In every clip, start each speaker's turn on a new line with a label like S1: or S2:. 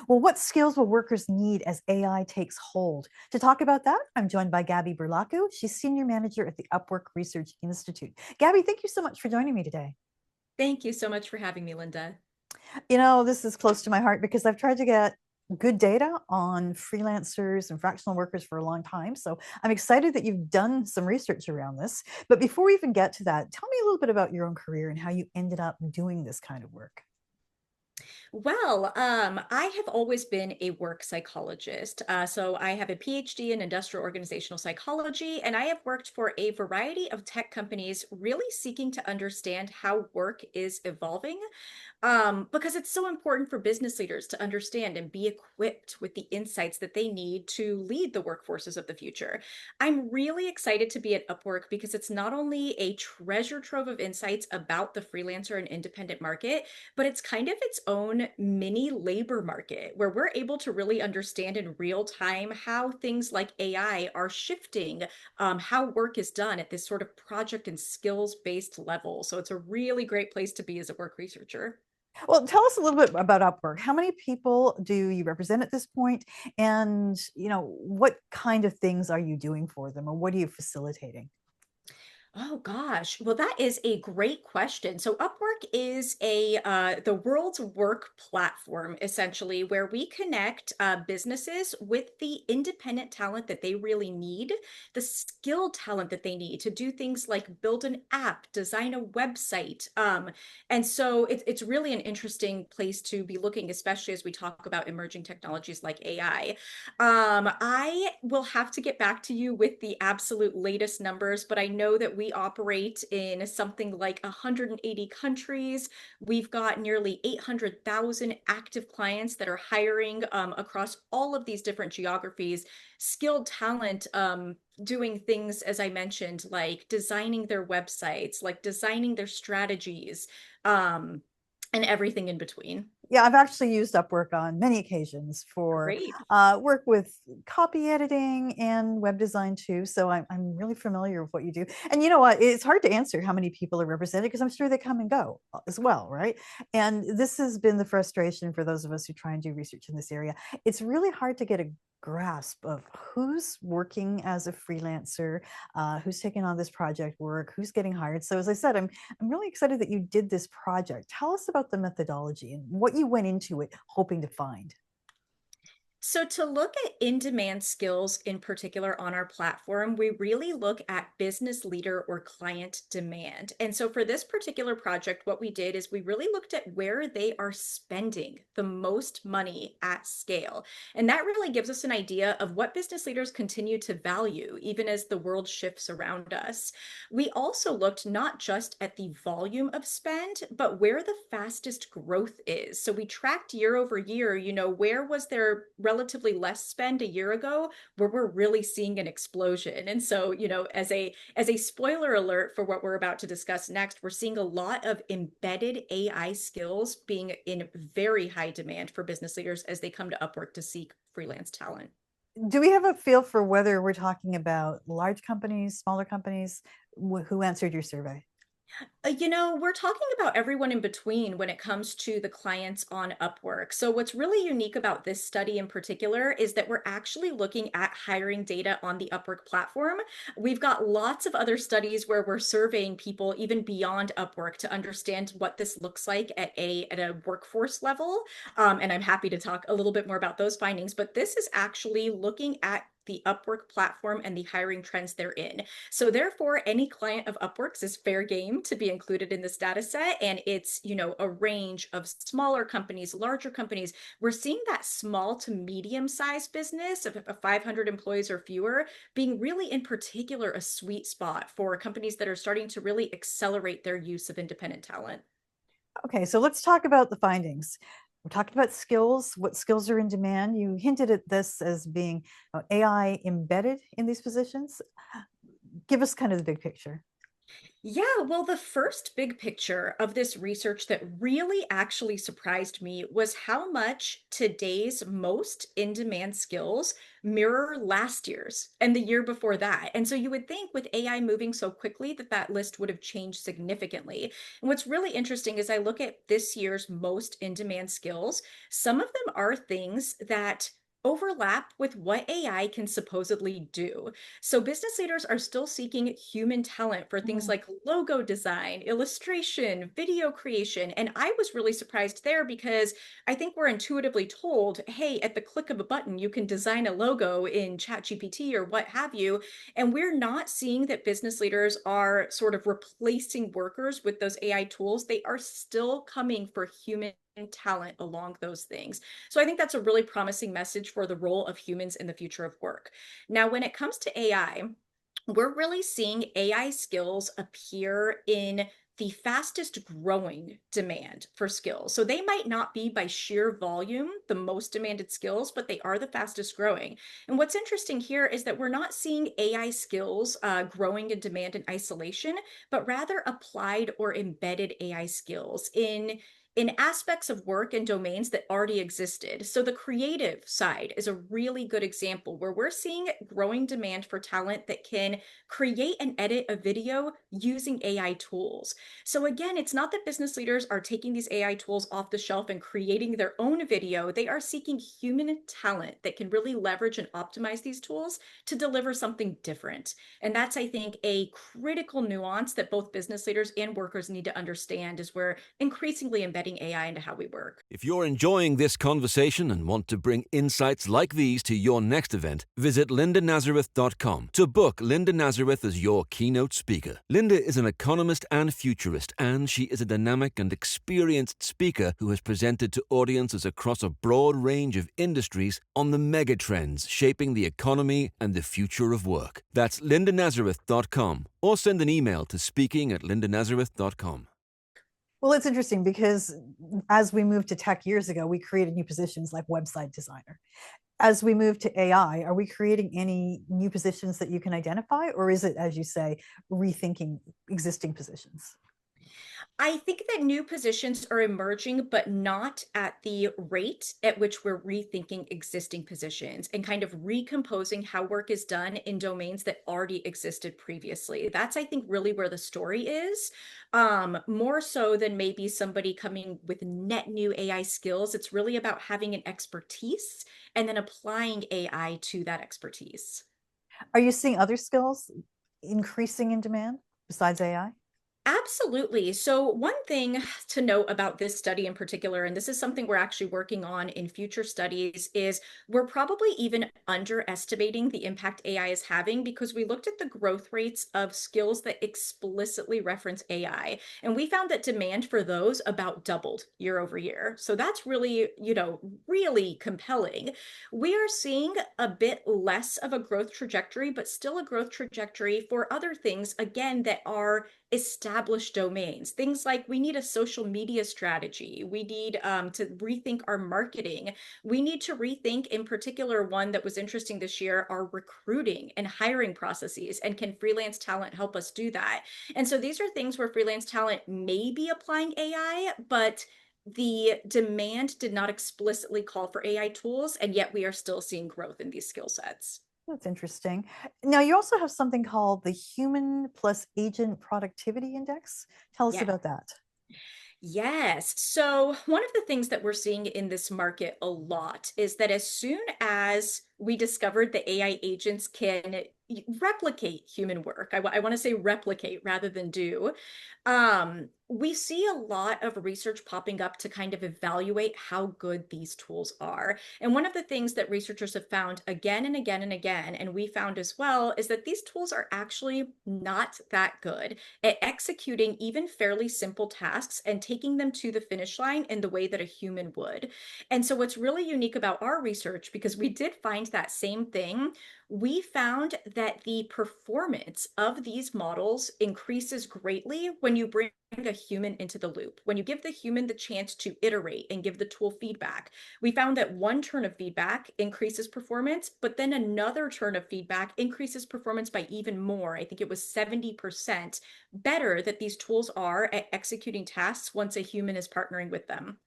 S1: Well, what skills will workers need as AI takes hold? To talk about that, I'm joined by Gabby Berlacu. She's Senior Manager at the Upwork Research Institute. Gabby, thank you so much for joining me today.
S2: Thank you so much for having me, Linda.
S1: This is close to my heart because I've tried to get good data on freelancers and fractional workers for a long time. So I'm excited that you've done some research around this. But before we even get to that, tell me a little bit about your own career and how you ended up doing this kind of work.
S2: I have always been a work psychologist. So I have a PhD in industrial organizational psychology, and I have worked for a variety of tech companies, really seeking to understand how work is evolving because it's so important for business leaders to understand and be equipped with the insights that they need to lead the workforces of the future. I'm really excited to be at Upwork because it's not only a treasure trove of insights about the freelancer and independent market, but it's kind of its own mini labor market where we're able to really understand in real time how things like AI are shifting how work is done at this sort of project and skills based level. So it's a really great place to be as a work researcher.
S1: Well, tell us a little bit about Upwork. How many people do you represent at this point? And, what kind of things are you doing for them or what are you facilitating?
S2: Oh gosh. Well, that is a great question. So Upwork is a the world's work platform essentially where we connect businesses with the independent talent that they really need, the skilled talent that they need to do things like build an app, design a website. And so it's really an interesting place to be looking, especially as we talk about emerging technologies like AI. I will have to get back to you with the absolute latest numbers, but I know that we operate in something like 180 countries. We've got nearly 800,000 active clients that are hiring across all of these different geographies, skilled talent doing things, as I mentioned, like designing their websites, like designing their strategies, um, and everything in between.
S1: Yeah, I've actually used Upwork on many occasions for
S2: Great.
S1: work with copy editing and web design too. So I'm really familiar with what you do. And you know what? It's hard to answer how many people are represented because I'm sure they come and go as well, right? And this has been the frustration for those of us who try and do research in this area. It's really hard to get a grasp of who's working as a freelancer, who's taking on this project work, who's getting hired. So as I said, I'm really excited that you did this project. Tell us about the methodology and what you went into it hoping to find.
S2: So, to look at in demand skills in particular on our platform, we really look at business leader or client demand. And so, for this particular project, what we did is we really looked at where they are spending the most money at scale. And that really gives us an idea of what business leaders continue to value, even as the world shifts around us. We also looked not just at the volume of spend, but where the fastest growth is. So we tracked year over year, where was there relatively less spend a year ago where we're really seeing an explosion. And so, as a spoiler alert for what we're about to discuss next, we're seeing a lot of embedded AI skills being in very high demand for business leaders as they come to Upwork to seek freelance talent.
S1: Do we have a feel for whether we're talking about large companies, smaller companies? Who answered your survey?
S2: We're talking about everyone in between when it comes to the clients on Upwork. So, what's really unique about this study in particular is that we're actually looking at hiring data on the Upwork platform. We've got lots of other studies where we're surveying people even beyond Upwork to understand what this looks like at a workforce level. And I'm happy to talk a little bit more about those findings. But this is actually looking at the Upwork platform and the hiring trends they're in. So therefore, any client of Upworks is fair game to be included in this data set. And it's, a range of smaller companies, larger companies. We're seeing that small to medium sized business of 500 employees or fewer being really in particular a sweet spot for companies that are starting to really accelerate their use of independent talent.
S1: Okay, so let's talk about the findings. We're talking about skills, what skills are in demand. You hinted at this as being AI embedded in these positions. Give us kind of the big picture.
S2: Yeah, well, the first big picture of this research that really actually surprised me was how much today's most in-demand skills mirror last year's and the year before that. And so you would think with AI moving so quickly that that list would have changed significantly. And what's really interesting is I look at this year's most in-demand skills, some of them are things that overlap with what AI can supposedly do. So business leaders are still seeking human talent for things
S1: Mm.
S2: like logo design, illustration, video creation. And I was really surprised there because I think we're intuitively told, hey, at the click of a button, you can design a logo in ChatGPT or what have you. And we're not seeing that business leaders are sort of replacing workers with those AI tools. They are still coming for human talent along those things. So I think that's a really promising message for the role of humans in the future of work. Now, when it comes to AI, we're really seeing AI skills appear in the fastest growing demand for skills. So they might not be by sheer volume the most demanded skills, but they are the fastest growing. And what's interesting here is that we're not seeing AI skills growing in demand in isolation, but rather applied or embedded AI skills in aspects of work and domains that already existed. So the creative side is a really good example where we're seeing growing demand for talent that can create and edit a video using AI tools. So again, it's not that business leaders are taking these AI tools off the shelf and creating their own video. They are seeking human talent that can really leverage and optimize these tools to deliver something different. And that's, I think, a critical nuance that both business leaders and workers need to understand as we're increasingly embedding AI into how we work.
S3: If you're enjoying this conversation and want to bring insights like these to your next event, visit lindanazareth.com to book Linda Nazareth as your keynote speaker. Linda is an economist and futurist, and she is a dynamic and experienced speaker who has presented to audiences across a broad range of industries on the megatrends shaping the economy and the future of work. That's lindanazareth.com, or send an email to speaking@lindanazareth.com.
S1: Well, it's interesting because as we moved to tech years ago, we created new positions like website designer. As we move to AI, are we creating any new positions that you can identify, or is it, as you say, rethinking existing positions?
S2: I think that new positions are emerging, but not at the rate at which we're rethinking existing positions and kind of recomposing how work is done in domains that already existed previously. That's, I think, really where the story is. More so than maybe somebody coming with net new AI skills. It's really about having an expertise and then applying AI to that expertise.
S1: Are you seeing other skills increasing in demand besides AI?
S2: Absolutely. So, one thing to note about this study in particular, and this is something we're actually working on in future studies, is we're probably even underestimating the impact AI is having because we looked at the growth rates of skills that explicitly reference AI, and we found that demand for those about doubled year over year. So, that's really, really compelling. We are seeing a bit less of a growth trajectory, but still a growth trajectory for other things, again, that are established domains. Things like we need a social media strategy. We need to rethink our marketing. We need to rethink, in particular, one that was interesting this year, our recruiting and hiring processes. And can freelance talent help us do that? And so these are things where freelance talent may be applying AI, but the demand did not explicitly call for AI tools, and yet we are still seeing growth in these skill sets.
S1: That's interesting. Now, you also have something called the Human plus Agent Productivity Index. Tell us
S2: Yeah.
S1: about that.
S2: Yes. So, one of the things that we're seeing in this market a lot is that as soon as we discovered that AI agents can replicate human work, I want to say replicate rather than do, we see a lot of research popping up to kind of evaluate how good these tools are. And one of the things that researchers have found again and again and again, and we found as well, is that these tools are actually not that good at executing even fairly simple tasks and taking them to the finish line in the way that a human would. And so, what's really unique about our research, because we did find that same thing, we found that the performance of these models increases greatly when you bring a human into the loop, when you give the human the chance to iterate and give the tool feedback. We found that one turn of feedback increases performance, but then another turn of feedback increases performance by even more. I think it was 70% better that these tools are at executing tasks once a human is partnering with them.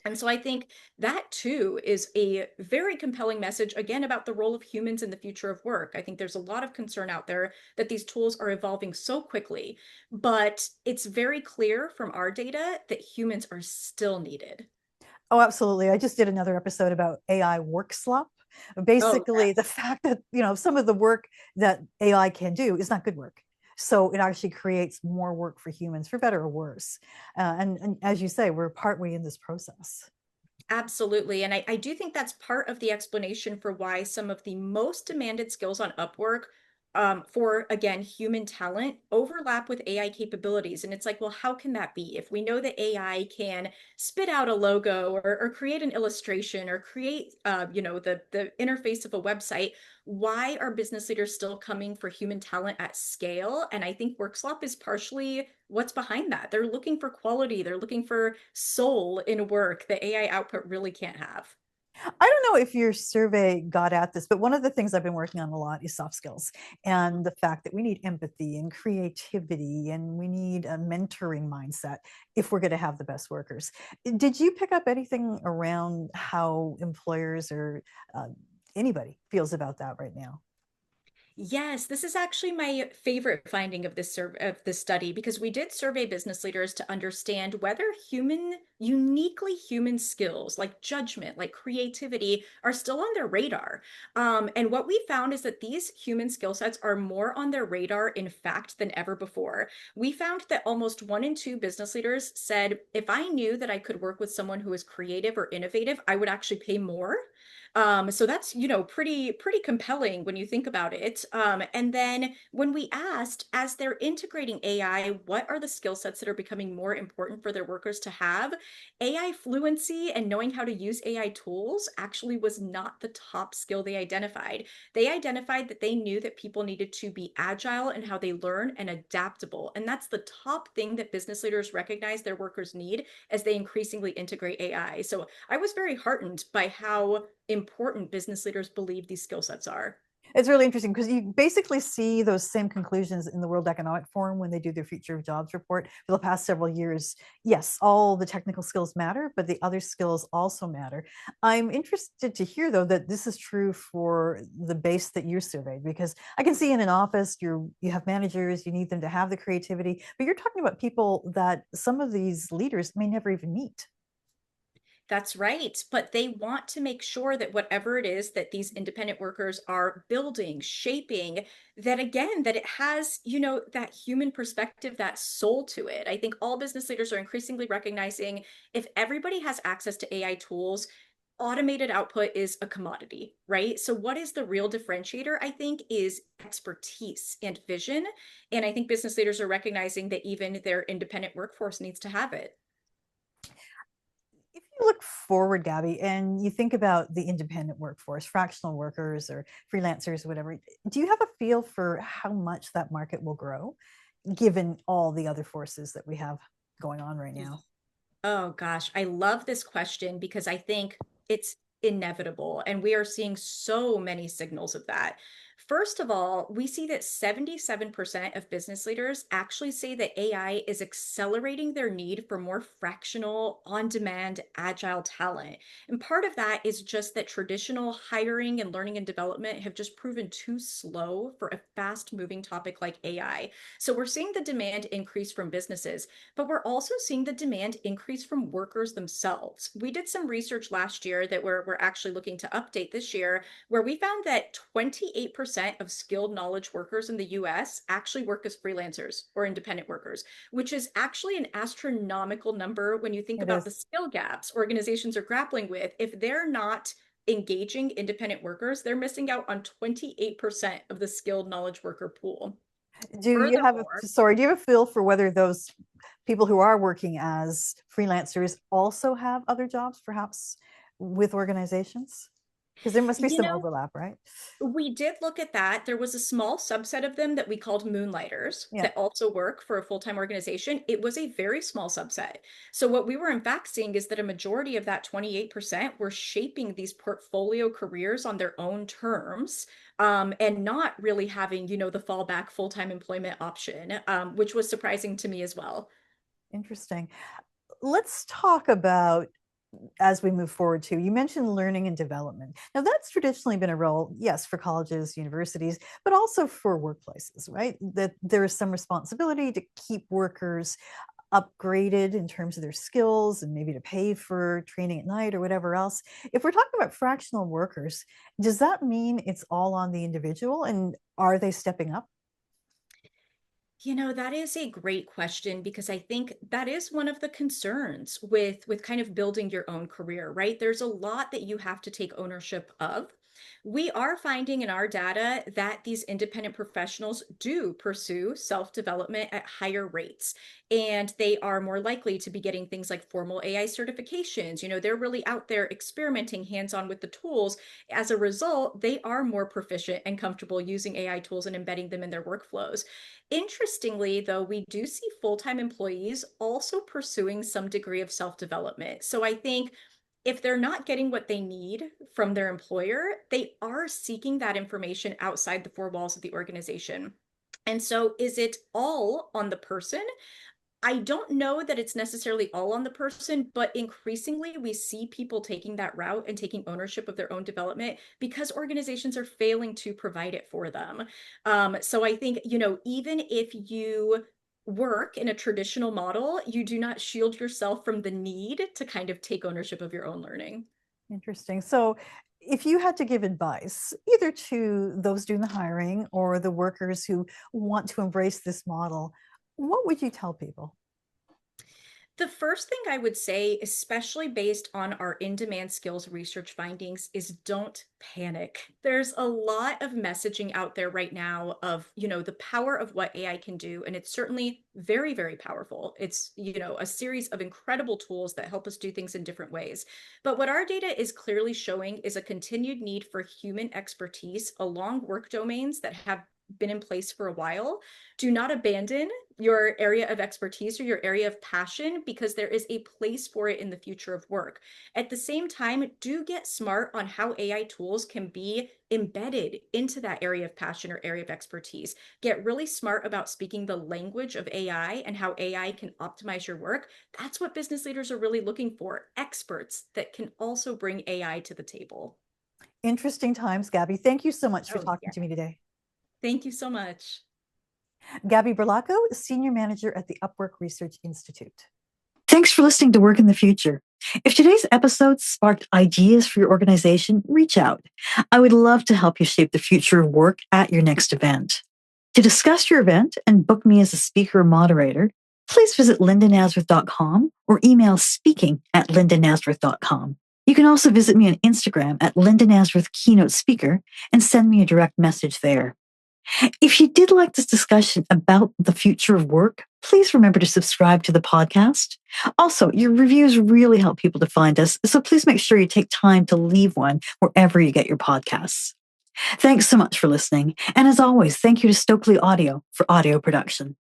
S2: And so I think that too is a very compelling message, again, about the role of humans in the future of work. I think there's a lot of concern out there that these tools are evolving so quickly, but it's very clear from our data that humans are still needed.
S1: Oh, absolutely. I just did another episode about AI work slump.
S2: Oh,
S1: Basically, the
S2: yes.
S1: fact that, some of the work that AI can do is not good work. So it actually creates more work for humans, for better or worse. And as you say, we're partway in this process.
S2: Absolutely. And I do think that's part of the explanation for why some of the most demanded skills on Upwork, for again, human talent overlap with AI capabilities. And it's like, well, how can that be? If we know that AI can spit out a logo or create an illustration or create, the interface of a website, why are business leaders still coming for human talent at scale? And I think work slop is partially what's behind that. They're looking for quality, they're looking for soul in work that AI output really can't have.
S1: I don't know if your survey got at this, but one of the things I've been working on a lot is soft skills and the fact that we need empathy and creativity and we need a mentoring mindset if we're going to have the best workers. Did you pick up anything around how employers or uh, anybody feels about that right now?
S2: Yes, this is actually my favorite finding of this study because we did survey business leaders to understand whether uniquely human skills like judgment, like creativity, are still on their radar. And what we found is that these human skill sets are more on their radar, in fact, than ever before. We found that almost 1 in 2 business leaders said, if I knew that I could work with someone who is creative or innovative, I would actually pay more. So that's, pretty compelling when you think about it. And then when we asked, as they're integrating AI, what are the skill sets that are becoming more important for their workers to have? AI fluency and knowing how to use AI tools actually was not the top skill they identified. They identified that they knew that people needed to be agile in how they learn and adaptable. And that's the top thing that business leaders recognize their workers need as they increasingly integrate AI. So I was very heartened by how important business leaders believe these skill sets are.
S1: It's really interesting because you basically see those same conclusions in the World Economic Forum when they do their future of jobs report for the past several years. Yes, all the technical skills matter, but the other skills also matter. I'm interested to hear though that this is true for the base that you surveyed because I can see in an office you have managers, you need them to have the creativity, but you're talking about people that some of these leaders may never even meet.
S2: That's right. But they want to make sure that whatever it is that these independent workers are building, shaping, that again, that it has, that human perspective, that soul to it. I think all business leaders are increasingly recognizing if everybody has access to AI tools, automated output is a commodity, right? So, what is the real differentiator? I think is expertise and vision. And I think business leaders are recognizing that even their independent workforce needs to have it.
S1: If you look forward, Gabby, and you think about the independent workforce, fractional workers or freelancers, or whatever, do you have a feel for how much that market will grow, given all the other forces that we have going on right now?
S2: Oh gosh, I love this question because I think it's inevitable, and we are seeing so many signals of that. First of all, we see that 77% of business leaders actually say that AI is accelerating their need for more fractional, on demand, agile talent. And part of that is just that traditional hiring and learning and development have just proven too slow for a fast moving topic like AI. So we're seeing the demand increase from businesses, but we're also seeing the demand increase from workers themselves. We did some research last year that we're actually looking to update this year, where we found that 28% of skilled knowledge workers in the US actually work as freelancers or independent workers, which is actually an astronomical number when you think
S1: It
S2: about the
S1: is.
S2: skill gaps organizations are grappling with. If they're not engaging independent workers, they're missing out on 28% of the skilled knowledge worker pool.
S1: Do you have a,
S2: Furthermore,
S1: sorry, do you have a feel for whether those people who are working as freelancers also have other jobs, perhaps with organizations? Because there must be
S2: You
S1: some
S2: know,
S1: overlap, right?
S2: we did look at that. There was a small subset of them that we called moonlighters
S1: Yeah.
S2: that also work for a full-time organization. It was a very small subset. So what we were in fact seeing is that a majority of that 28% were shaping these portfolio careers on their own terms, and not really having, the fallback full-time employment option, which was surprising to me as well.
S1: Interesting. Let's talk about, as we move forward too, you mentioned learning and development. Now that's traditionally been a role, yes, for colleges, universities, but also for workplaces, right? That there is some responsibility to keep workers upgraded in terms of their skills and maybe to pay for training at night or whatever else. If we're talking about fractional workers, does that mean it's all on the individual, and are they stepping up?
S2: That is a great question because I think that is one of the concerns with kind of building your own career, right? There's a lot that you have to take ownership of. We are finding in our data that these independent professionals do pursue self-development at higher rates, and they are more likely to be getting things like formal AI certifications. They're really out there experimenting hands-on with the tools. As a result, they are more proficient and comfortable using AI tools and embedding them in their workflows. Interestingly, though, we do see full-time employees also pursuing some degree of self-development. So I think if they're not getting what they need from their employer, they are seeking that information outside the four walls of the organization. And so is it all on the person? I don't know that it's necessarily all on the person, but increasingly we see people taking that route and taking ownership of their own development because organizations are failing to provide it for them. So I think, even if you work in a traditional model, you do not shield yourself from the need to kind of take ownership of your own learning.
S1: Interesting. So if you had to give advice either to those doing the hiring or the workers who want to embrace this model, what would you tell people?
S2: The first thing I would say, especially based on our in-demand skills research findings, is don't panic. There's a lot of messaging out there right now of, the power of what AI can do, and it's certainly very, very powerful. It's, a series of incredible tools that help us do things in different ways. But what our data is clearly showing is a continued need for human expertise along work domains that have been in place for a while. Do not abandon your area of expertise or your area of passion because there is a place for it in the future of work. At the same time, do get smart on how AI tools can be embedded into that area of passion or area of expertise. Get really smart about speaking the language of AI and how AI can optimize your work. That's what business leaders are really looking for, experts that can also bring AI to the table.
S1: Interesting times, Gabby. Thank you so much for
S2: Oh,
S1: talking
S2: yeah.
S1: to me today.
S2: Thank you so much.
S1: Gabby Berlacu, Senior Manager at the Upwork Research Institute. Thanks for listening to Work in the Future. If today's episode sparked ideas for your organization, reach out. I would love to help you shape the future of work at your next event. To discuss your event and book me as a speaker or moderator, please visit lindanazareth.com or email speaking@lindanazareth.com. You can also visit me on Instagram at Linda Nazareth Keynote Speaker and send me a direct message there. If you did like this discussion about the future of work, please remember to subscribe to the podcast. Also, your reviews really help people to find us, so please make sure you take time to leave one wherever you get your podcasts. Thanks so much for listening. And as always, thank you to Stokely Audio for audio production.